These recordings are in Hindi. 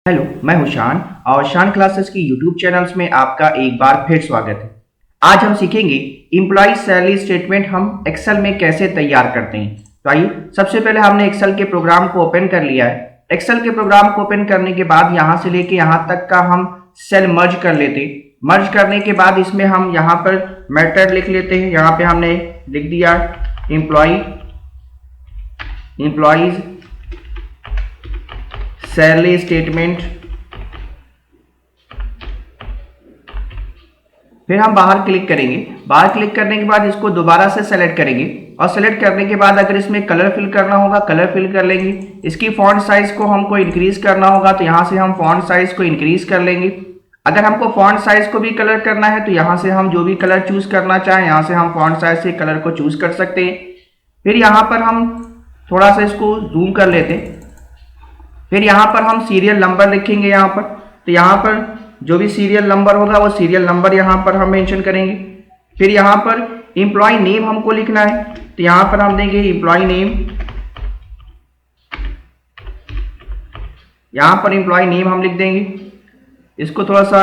हेलो, मैं हूं शान और शान क्लासेस की यूट्यूब चैनल्स में आपका एक बार फिर स्वागत है। आज हम सीखेंगे एम्प्लॉय सैलरी स्टेटमेंट हम एक्सेल में कैसे तैयार करते हैं। तो आइए, सबसे पहले हमने एक्सेल के प्रोग्राम को ओपन कर लिया है। एक्सेल के प्रोग्राम को ओपन करने के बाद यहाँ से लेके यहाँ तक का हम सेल मर्ज कर लेते। मर्ज करने के बाद इसमें हम यहाँ पर मेथड लिख लेते हैं। यहाँ पे हमने लिख दिया एम्प्लॉयज सैलरी स्टेटमेंट। फिर हम बाहर क्लिक करेंगे। बाहर क्लिक करने के बाद इसको दोबारा से सेलेक्ट करेंगे और सेलेक्ट करने के बाद अगर इसमें कलर फिल करना होगा कलर फिल कर लेंगे। इसकी फॉन्ट साइज को हमको इंक्रीज करना होगा तो यहाँ से हम फॉन्ट साइज को इंक्रीज कर लेंगे। अगर हमको फॉन्ट साइज को भी कलर करना है तो यहाँ से हम जो भी कलर चूज करना चाहें यहाँ से हम फॉन्ट साइज से कलर को चूज कर सकते हैं। फिर यहाँ पर हम थोड़ा सा इसको जूम कर लेते हैं। फिर यहाँ पर हम सीरियल नंबर लिखेंगे। यहाँ पर तो यहाँ पर जो भी सीरियल नंबर होगा वो सीरियल नंबर यहाँ पर हम मेंशन करेंगे। फिर यहाँ पर एम्प्लॉय नेम हमको लिखना है तो यहाँ पर हम देंगे एम्प्लॉय नेम। यहाँ पर एम्प्लॉय नेम हम लिख देंगे। इसको थोड़ा सा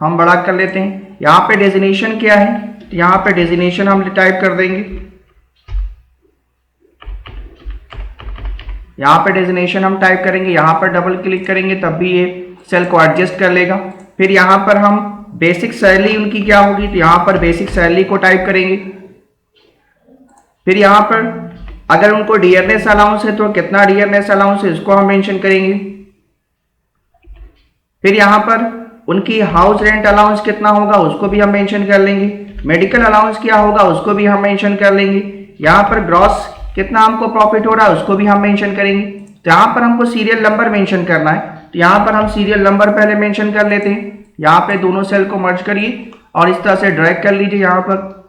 हम बड़ा कर लेते हैं। यहाँ पे डेजिग्नेशन क्या है तो यहाँ पे डेजिग्नेशन हम टाइप कर देंगे। यहाँ पर डेजिग्नेशन हम टाइप करेंगे। यहाँ पर डबल क्लिक करेंगे तब भी ये सेल को एडजस्ट कर लेगा। फिर यहाँ पर हम बेसिक सैलरी उनकी क्या होगी तो यहाँ पर बेसिक सैलरी को टाइप करेंगे। फिर यहाँ पर अगर उनको डियरनेस अलाउंस है तो कितना डियरनेस अलाउंस है इसको हम मेंशन करेंगे। फिर यहाँ पर उनकी हाउस रेंट अलाउंस कितना होगा उसको भी हम मेंशन कर लेंगे। मेडिकल अलाउंस क्या होगा उसको भी हम मेंशन कर लेंगे। यहाँ पर ग्रॉस कितना हमको प्रॉफिट हो रहा है उसको भी हम मेंशन करेंगे। तो यहाँ पर हमको सीरियल नंबर मेंशन करना है तो यहाँ पर हम सीरियल नंबर पहले मेंशन कर लेते हैं। यहाँ पे दोनों सेल को मर्ज करिए और इस तरह से ड्रैग कर लीजिए। यहाँ पर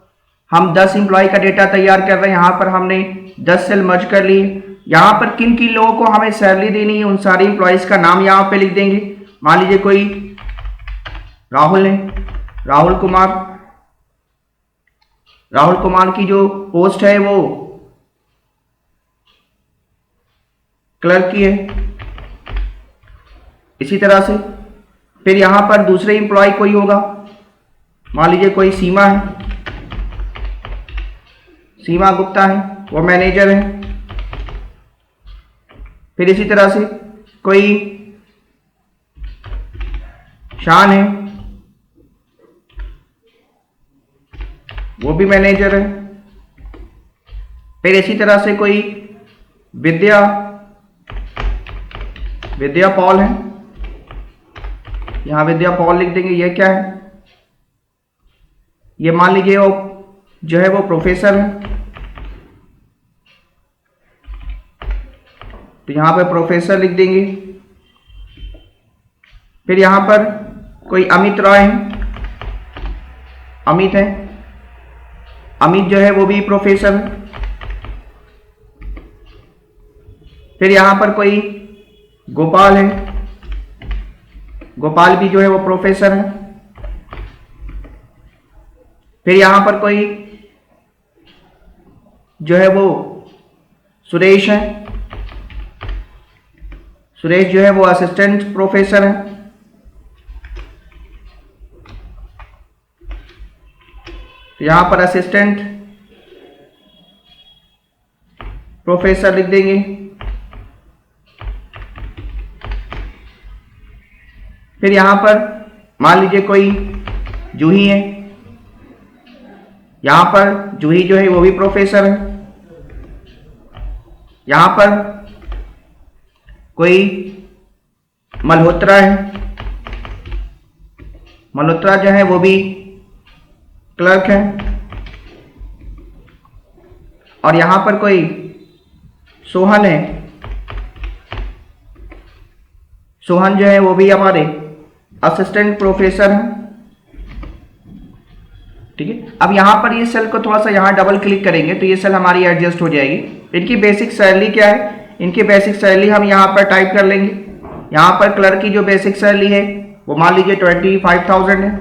हम 10 एम्प्लॉय का डेटा तैयार कर रहे हैं। यहाँ पर हमने 10 सेल मर्ज कर लिए। यहाँ पर किन किन लोगों को हमें सैलरी देनी है उन सारे एम्प्लॉयज का नाम यहाँ पे लिख देंगे। मान लीजिए कोई राहुल है, राहुल कुमार की जो पोस्ट है वो क्लर्क की है। इसी तरह से फिर यहाँ पर दूसरे एम्प्लॉय कोई होगा, मान लीजिए कोई सीमा है, सीमा गुप्ता है, वो मैनेजर है। फिर इसी तरह से कोई शान है, वो भी मैनेजर है। फिर इसी तरह से कोई विद्या पॉल है, यहां विद्या पॉल लिख देंगे। ये क्या है, ये मान लीजिए वो जो है वो प्रोफेसर है तो यहां पे प्रोफेसर लिख देंगे। फिर यहां पर कोई अमित रॉय है, अमित है, अमित जो है वो भी प्रोफेसर है। फिर यहां पर कोई गोपाल है, गोपाल भी जो है वो प्रोफेसर है। फिर यहां पर कोई जो है वो सुरेश है, सुरेश जो है वो असिस्टेंट प्रोफेसर है। तो यहां पर असिस्टेंट प्रोफेसर लिख देंगे। फिर यहां पर मान लीजिए कोई जूही है, यहां पर जूही जो है वो भी प्रोफेसर है। यहां पर कोई मल्होत्रा है, मल्होत्रा जो है वो भी क्लर्क है। और यहां पर कोई सोहन है, सोहन जो है वो भी हमारे असिस्टेंट प्रोफेसर है। ठीक है, अब यहां पर ये सेल को थोड़ा सा यहां डबल क्लिक करेंगे तो ये सेल हमारी एडजस्ट हो जाएगी। इनकी बेसिक सैलरी क्या है, इनकी बेसिक सैलरी हम यहां पर टाइप कर लेंगे। यहां पर क्लर्क की जो बेसिक सैलरी है वो मान लीजिए 25,000 है।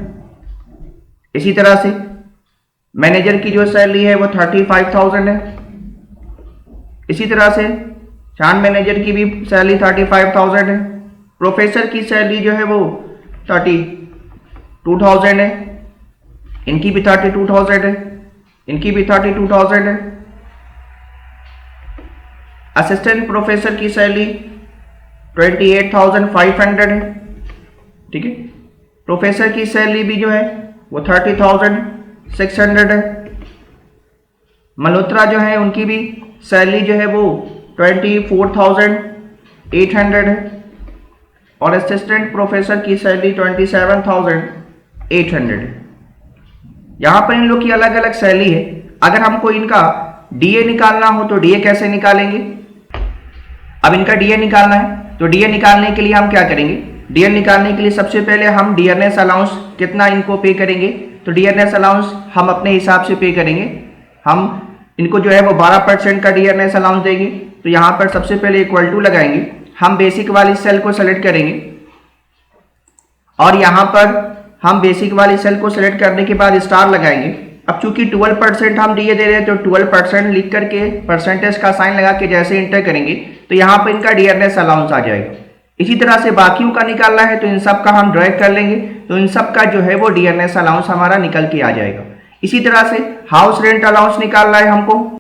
इसी तरह से मैनेजर की जो सैलरी है वो 35,000 है। इसी तरह से चांद मैनेजर की भी सैलरी 35,000 है। प्रोफेसर की सैलरी जो है वो 32,000 है, इनकी भी 32,000 है, इनकी भी 32,000 है। असिस्टेंट प्रोफेसर की सैलरी 28,500 है, ठीक है। प्रोफेसर की सैलरी भी जो है वो 30,600 है। मल्होत्रा जो है उनकी भी सैलरी जो है वो 24,800 है और असिस्टेंट प्रोफेसर की सैलरी 27,800 है। यहां पर इन लोग की अलग अलग सैलरी है। अगर हमको इनका डीए निकालना हो तो डीए कैसे निकालेंगे? अब इनका डीए निकालना है तो डीए निकालने के लिए हम क्या करेंगे? डीए निकालने के लिए सबसे पहले हम डियरनेस अलाउंस कितना इनको पे करेंगे, तो डियरनेस अलाउंस हम अपने हिसाब से पे करेंगे। हम इनको जो है वो 12% का डियरनेस अलाउंस देंगे। तो यहाँ पर सबसे पहले इक्वल टू लगाएंगे, हम बेसिक वाली सेल को सेलेक्ट करेंगे और यहाँ पर हम बेसिक वाली सेल को सेलेक्ट करने के बाद स्टार लगाएंगे। अब चूंकि 12% हम डीए दे रहे हैं तो 12% लिख करके परसेंटेज का साइन लगा के जैसे इंटर करेंगे तो यहाँ पर इनका डियरनेस अलाउंस आ जाएगा। इसी तरह से बाकियों का निकालना है तो इन सब का हम ड्रैग कर लेंगे तो इन सब का जो है वो डियरनेस अलाउंस हमारा निकल के आ जाएगा। इसी तरह से हाउस रेंट अलाउंस निकालना है हमको।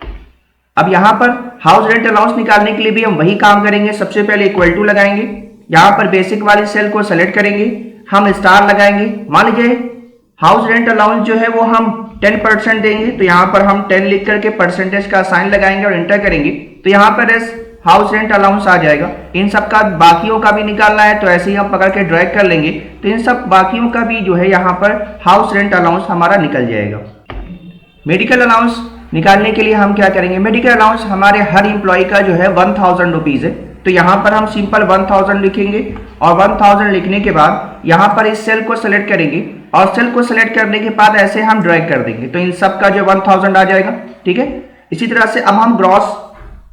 अब यहाँ पर हाउस रेंट अलाउंस निकालने के लिए भी हम वही काम करेंगे। सबसे पहले इक्वल टू लगाएंगे, यहाँ पर बेसिक वाली सेल को सेलेक्ट करेंगे, हम स्टार लगाएंगे। मान लीजिए हाउस रेंट अलाउंस जो है वो हम 10% देंगे तो यहाँ पर हम 10 लिख करके परसेंटेज का साइन लगाएंगे और एंटर करेंगे तो यहाँ पर हाउस रेंट अलाउंस आ जाएगा। इन सब का बाकियों का भी निकालना है तो ऐसे ही हम पकड़ के ड्रैग कर लेंगे तो इन सब बाकियों का भी जो है यहाँ पर हाउस रेंट अलाउंस हमारा निकल जाएगा। मेडिकल अलाउंस निकालने के लिए हम क्या करेंगे? मेडिकल अलाउंस हमारे हर एम्प्लॉय का जो है 1,000 रुपीज है तो यहाँ पर हम सिंपल 1,000 लिखेंगे और 1,000 लिखने के बाद यहाँ पर इस सेल को सेलेक्ट करेंगे और सेल को सेलेक्ट करने के बाद ऐसे हम ड्रैग कर देंगे तो इन सब का जो 1,000 आ जाएगा, ठीक है। इसी तरह से अब हम ग्रॉस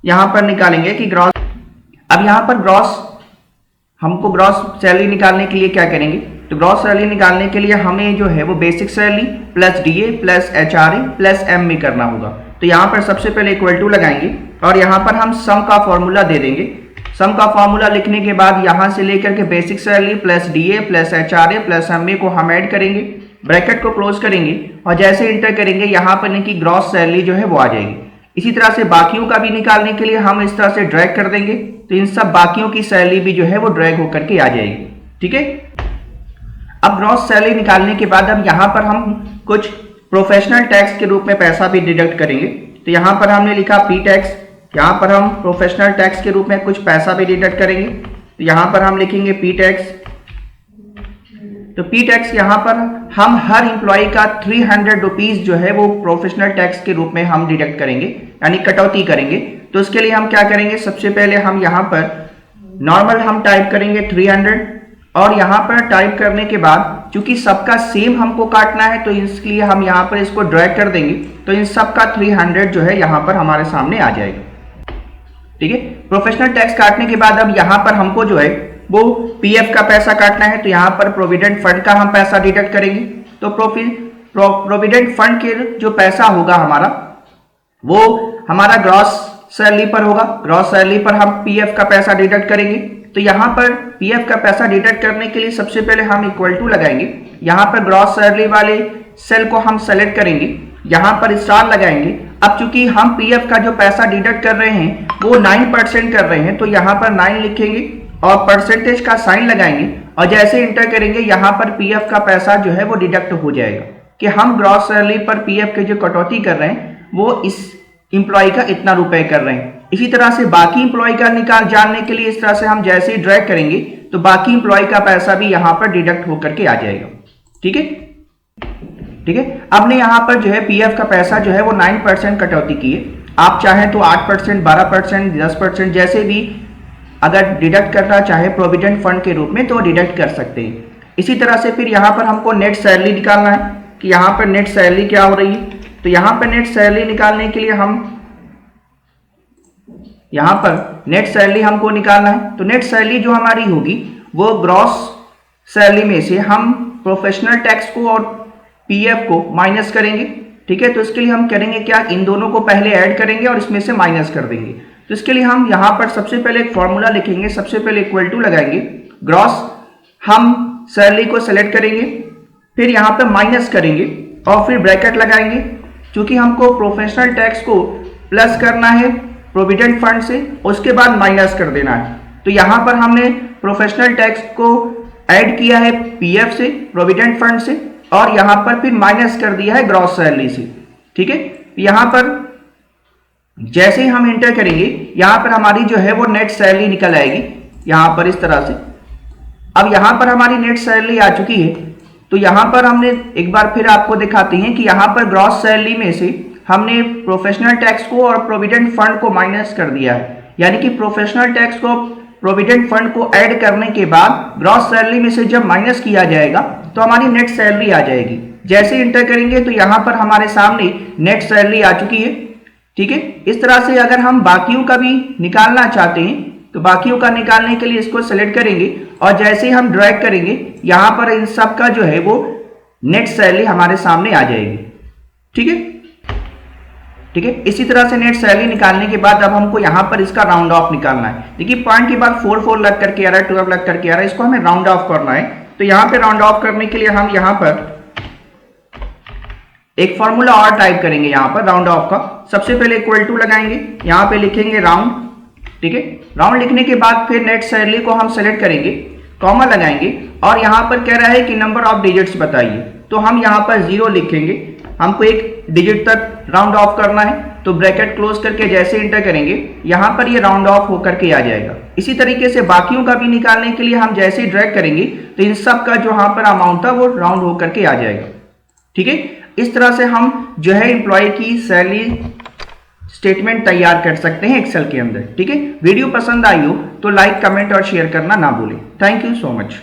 यहाँ पर निकालेंगे कि ग्रॉस, अब यहाँ पर ग्रॉस हमको ग्रॉस सैलरी निकालने के लिए क्या करेंगे? तो ग्रॉस सैलरी निकालने के लिए हमें जो है वो basic salary plus DA plus HRA plus M में करना होगा। तो यहाँ पर सबसे पहले इक्वल टू लगाएंगे और यहाँ पर हम सम का फॉर्मूला दे देंगे। सम का फॉर्मूला लिखने के बाद यहाँ से लेकर के basic salary plus DA plus HRA plus M को हम ऐड करेंगे, ब्रैकेट को क्लोज करेंगे और जैसे इंटर करेंगे यहाँ पर इनकी ग्रॉस सैलरी जो है वो आ जाएगी। इसी तरह से बाकियों का भी निकालने के लिए हम इस तरह से ड्रैग कर देंगे तो इन सब बाकियों की सैलरी भी जो है वो ड्रैग होकर के आ जाएगी, ठीक है। अब ग्रॉस सैलरी निकालने के बाद अब यहाँ पर हम कुछ प्रोफेशनल टैक्स के रूप में पैसा भी डिडक्ट करेंगे। तो यहाँ पर हमने लिखा पी टैक्स, यहाँ पर हम प्रोफेशनल टैक्स के रूप में कुछ पैसा भी डिडक्ट करेंगे। तो यहाँ पर हम लिखेंगे पी टैक्स। तो पी टैक्स यहाँ पर हम हर एम्प्लॉय का 300 रुपीज जो है वो प्रोफेशनल टैक्स के रूप में हम डिडक्ट करेंगे यानी कटौती करेंगे। तो उसके लिए हम क्या करेंगे? सबसे पहले हम यहाँ पर नॉर्मल हम टाइप करेंगे 300 और यहाँ पर टाइप करने के बाद चूंकि सबका सेम हमको काटना है तो इसलिए हम यहाँ पर इसको ड्रैग कर देंगे तो इन सब का 300 जो है यहाँ पर हमारे सामने आ जाएगा, ठीक है। प्रोफेशनल टैक्स काटने के बाद अब यहाँ पर हमको जो है वो पीएफ का पैसा काटना है तो यहाँ पर प्रोविडेंट फंड का हम पैसा डिडक्ट करेंगे। तो प्रोविडेंट फंड के जो पैसा होगा हमारा वो हमारा ग्रॉस सैलरी पर होगा। ग्रॉस सैलरी पर हम पीएफ का पैसा डिडक्ट करेंगे। तो यहाँ पर पीएफ का पैसा डिडक्ट करने के लिए सबसे पहले हम इक्वल टू लगाएंगे, यहाँ पर ग्रॉस सैलरी वाले सेल को हम सेलेक्ट करेंगे, यहाँ पर स्टार लगाएंगे। अब चूंकि हम पीएफ का जो पैसा डिडक्ट कर रहे हैं वो 9% कर रहे हैं तो यहाँ पर 9 लिखेंगे और परसेंटेज का साइन लगाएंगे और जैसे इंटर करेंगे यहाँ पर पीएफ का पैसा जो है वो डिडक्ट हो जाएगा कि हम ग्रॉस सैलरी पर पीएफ के जो कटौती कर रहे हैं वो इस इंप्लॉय का इतना रुपए कर रहे हैं। इसी तरह से बाकी इंप्लॉय का निकाल जानने के लिए इस तरह से हम जैसे ही ड्रैग करेंगे तो बाकी इंप्लॉय का पैसा भी यहाँ पर डिडक्ट होकर के आ जाएगा, ठीक है, ठीक है। अब ने यहाँ पर जो है पीएफ का पैसा जो है वो 9% कटौती की है। आप चाहें तो 8%, 12%, 10% जैसे भी अगर डिडक्ट करना चाहे प्रोविडेंट फंड के रूप में तो डिडक्ट कर सकते हैं। इसी तरह से फिर यहाँ पर हमको नेट सैलरी निकालना है कि यहाँ पर नेट सैलरी क्या हो रही है। तो यहाँ पर नेट सैलरी निकालने के लिए हम यहाँ पर नेट सैलरी हमको निकालना है। तो नेट सैलरी जो हमारी होगी वो ग्रॉस सैलरी में से हम प्रोफेशनल टैक्स को और पीएफ को माइनस करेंगे, ठीक है। तो इसके लिए हम करेंगे क्या? इन दोनों को पहले ऐड करेंगे और इसमें से माइनस कर देंगे। तो इसके लिए हम यहाँ पर सबसे पहले एक फॉर्मूला लिखेंगे, सबसे पहले इक्वल टू लगाएंगे ग्रॉस हम सैलरी को सेलेक्ट करेंगे, फिर यहाँ पे माइनस करेंगे और फिर ब्रैकेट लगाएंगे। क्योंकि हमको प्रोफेशनल टैक्स को प्लस करना है प्रोविडेंट फंड से, उसके बाद माइनस कर देना है। तो यहाँ पर हमने प्रोफेशनल टैक्स को ऐड किया है पीएफ से, प्रोविडेंट फंड से, और यहाँ पर फिर माइनस कर दिया है ग्रॉस सैलरी से। ठीक है, यहाँ पर जैसे ही हम एंटर करेंगे यहाँ पर हमारी जो है वो नेट सैलरी निकल आएगी यहाँ पर इस तरह से। अब यहाँ पर हमारी नेट सैलरी आ चुकी है, तो यहाँ पर हमने एक बार फिर आपको दिखाते हैं कि यहाँ पर ग्रॉस सैलरी में से हमने प्रोफेशनल टैक्स को और प्रोविडेंट फंड को माइनस कर दिया है। यानी कि प्रोफेशनल टैक्स को प्रोविडेंट फंड को ऐड करने के बाद ग्रॉस सैलरी में से जब माइनस किया जाएगा तो हमारी नेट सैलरी आ जाएगी। जैसे इंटर करेंगे तो यहाँ पर हमारे सामने नेट सैलरी आ चुकी है। ठीक है, इस तरह से अगर हम बाकियों का भी निकालना चाहते हैं तो बाकियों का निकालने के लिए इसको सेलेक्ट करेंगे और जैसे ही हम ड्रैग करेंगे यहाँ पर इन सब का जो है वो नेट सैलरी हमारे सामने आ जाएगी। ठीक है, ठीक है, इसी तरह से नेट सैलरी निकालने के बाद अब हमको यहाँ पर इसका राउंड ऑफ निकालना है। देखिए पॉइंट के बाद 4 लग करके आ रहा है, 12 लग करके आ रहा है, इसको हमें राउंड ऑफ करना है। तो यहाँ पे राउंड ऑफ करने के लिए हम यहाँ पर एक फॉर्मूला और टाइप करेंगे यहाँ पर राउंड ऑफ का। सबसे पहले इक्वल टू लगाएंगे, यहाँ पे लिखेंगे राउंड। ठीक है, राउंड लिखने के बाद फिर नेट सैलरी को हम सेलेक्ट करेंगे, कॉमा लगाएंगे और यहाँ पर कह रहा है कि नंबर ऑफ डिजिट्स बताइए, तो हम यहाँ पर 0 लिखेंगे। हमको एक डिजिट तक राउंड ऑफ करना है, तो ब्रैकेट क्लोज करके जैसे इंटर करेंगे यहाँ पर ये राउंड ऑफ होकर के आ जाएगा। इसी तरीके से बाकियों का भी निकालने के लिए हम जैसे ही ड्रैग करेंगे तो इन सब का जो यहाँ पर अमाउंट था वो राउंड होकर के आ जाएगा। ठीक है, इस तरह से हम जो है एम्प्लॉय की सैलरी स्टेटमेंट तैयार कर सकते हैं एक्सेल के अंदर। ठीक है, वीडियो पसंद आई हो तो लाइक, कमेंट और शेयर करना ना भूलें। Thank you so much.